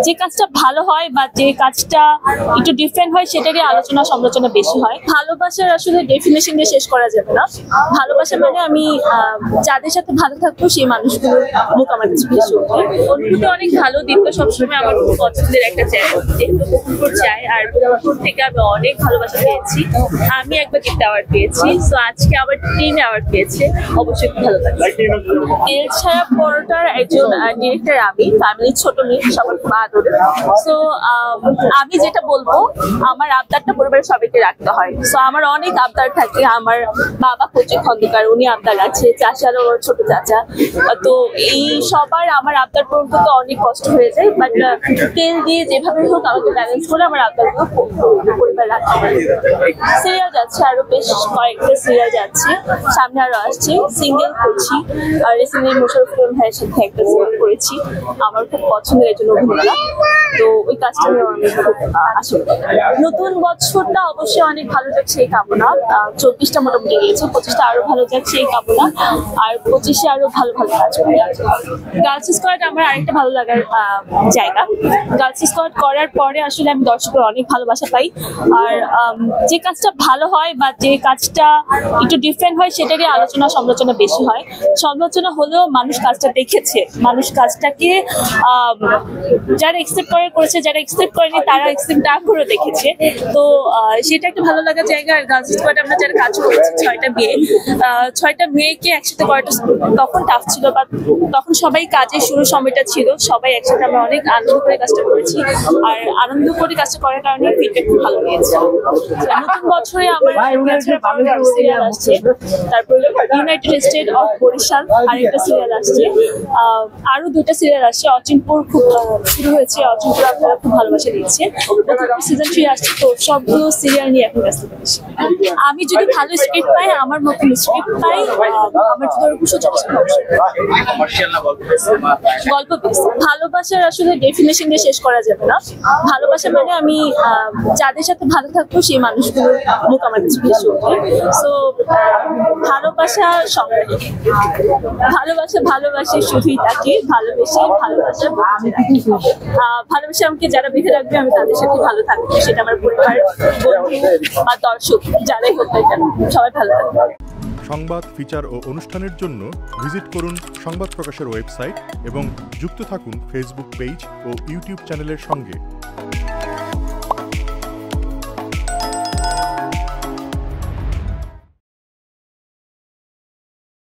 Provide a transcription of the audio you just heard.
যে কাজটা ভালো হয় বা যে কাজটা একটু ডিফারেন্ট হয় সেটারই আলোচনা সমালোচনা বেশি হয়। ভালোবাসার আসলে ডেফিনেশন দিয়ে শেষ করা যাবে না। ভালোবাসা মানে আমি যাদের সাথে ভালো থাকবো সেই মানুষগুলোর মুখ আমার কাছে বেশি ওঠে। অনুভূতি অনেক ভালো। দীপ্ত সবসময় আমার খুব পছন্দের একটা জায়গা, যেহেতু বকুলপুর যায় আর বকুলপুর থেকে আমি অনেক ভালোবাসা পেয়েছি। আমি একবার দীপ্ত অ্যাওয়ার্ড পেয়েছি, তো আজকে আবার টিম অ্যাওয়ার্ড পেয়েছে, অবশ্যই খুব ভালো লাগবে। তেল ছাড়া পরোটার একজন ডিরেক্টর আমি, ফ্যামিলির ছোট মেয়ে, সবার খুব আদরের। সো আমি যেটা বলবো, আমার আবদারটা পরিবারের সবাইকে রাখতে হয়। সো আমার অনেক আবদার থাকে। আমার বাবা কৌশিক খন্দকার, উনি আবদার আছে, চাচারও ছোট চাচা। তো এই সবার আমার আবদার পূরণ করতে অনেক কষ্ট হয়ে যায়, বাট তেল দিয়ে যেভাবে হোক আমাকে ব্যালেন্স করে আমার আবদারগুলো পরিবার রাখতে হয়। সিরিয়াল যাচ্ছে, আরো বেশ কয়েকটা সিরিয়াল যাচ্ছে, সামনে আরো আসছে। সিঙ্গেল করছি, রিসেন্টলি মোশাররফ করিম ভাইয়ের সাথে একটা সিরিয়াল করেছি, আমার খুব পছন্দের একজন অভিনেতা। তো ওই কাজটা নিয়ে আমি খুব আশা করি। নতুন বছরটা অবশ্যই অনেক ভালো যাচ্ছে এই কামনা। 24টা মোটামুটি গিয়েছে, 25টা আরো ভালো যাচ্ছে এই কামনা, আর 25-এ আরো ভালো ভালো কাজ করবে। গার্লস স্কোয়াড আমার আরেকটা ভালো লাগার জায়গা। গার্লস স্কোয়াড করার পরে আসলে আমি দর্শকের অনেক ভালোবাসা পাই। আর যে কাজটা ভালো হয় বা যে কাজটা একটু ডিফারেন্ট হয় সেটারই আলোচনা সমালোচনা বেশি হয়। সমালোচনা হলেও মানুষ কাজটা দেখেছে, মানুষ কাজটাকে যারা এক্সেপ্ট করেছে, যারা এক্সেপ্ট করেনি তারা এক্সেপ্ট না করে দেখেছে। তো সেটা একটা ভালো লাগার জায়গা। আর গার্লস স্কোয়াড আমরা যারা কাজ করেছি, 6টা মেয়েকে একসাথে করাটা তখন টাফ ছিল, বা তখন সবাই কাজের শুরু সময়টা ছিল, সবাই একসাথে আমরা অনেক আনন্দ করে কাজটা করেছি। আর আনন্দ করে কাজটা করার কারণে ফিডব্যাক খুব ভালো পেয়েছে। নতুন বছরে আমার সিরিয়াল আসছে, তারপর ইউনাইটেড স্টেট অফ বরিশাল আরেকটা সিরিয়াল আসছে, আরো 2টা সিরিয়াল আসছে। অচিনপুর খুব শুরু হয়েছে, অচিনপুর আপনারা খুব ভালোবাসা দিচ্ছে। সিজন 3 আসছে। তো সবগুলো সিরিয়াল নিয়ে এখন ব্যস্ত পেয়েছি। আমি যদি ভালো স্ক্রিপ্ট পাই, আমার মতন স্ক্রিপ্ট পাই, আমার যদি ওরকম সুযোগ গল্প বেস। ভালোবাসার আসলে ডেফিনেশন দিয়ে শেষ করা যাবে না। ভালোবাসা মানে আমি যাদের সাথে ভালো থাকবো সেই মানুষগুলোর মুখ আমার কাছে বেশি ওঠে। সো ভালোবাসা ভালোবাসে শুধুই তাকে, ভালোবাসা ভালোবাসা আমাকে যারা বেঁধে রাখবে আমি তাদের সাথে ভালো থাকবো। সেটা আমার পরিবার, বন্ধু বা দর্শক যারাই হোক না কেন, সবাই ভালো থাকবে। সংবাদ, ফিচার ও অনুষ্ঠানের জন্য ভিজিট করুন সংবাদ প্রকাশের ওয়েবসাইট এবং যুক্ত থাকুন ফেসবুক পেজ ও ইউটিউব চ্যানেলের সঙ্গে।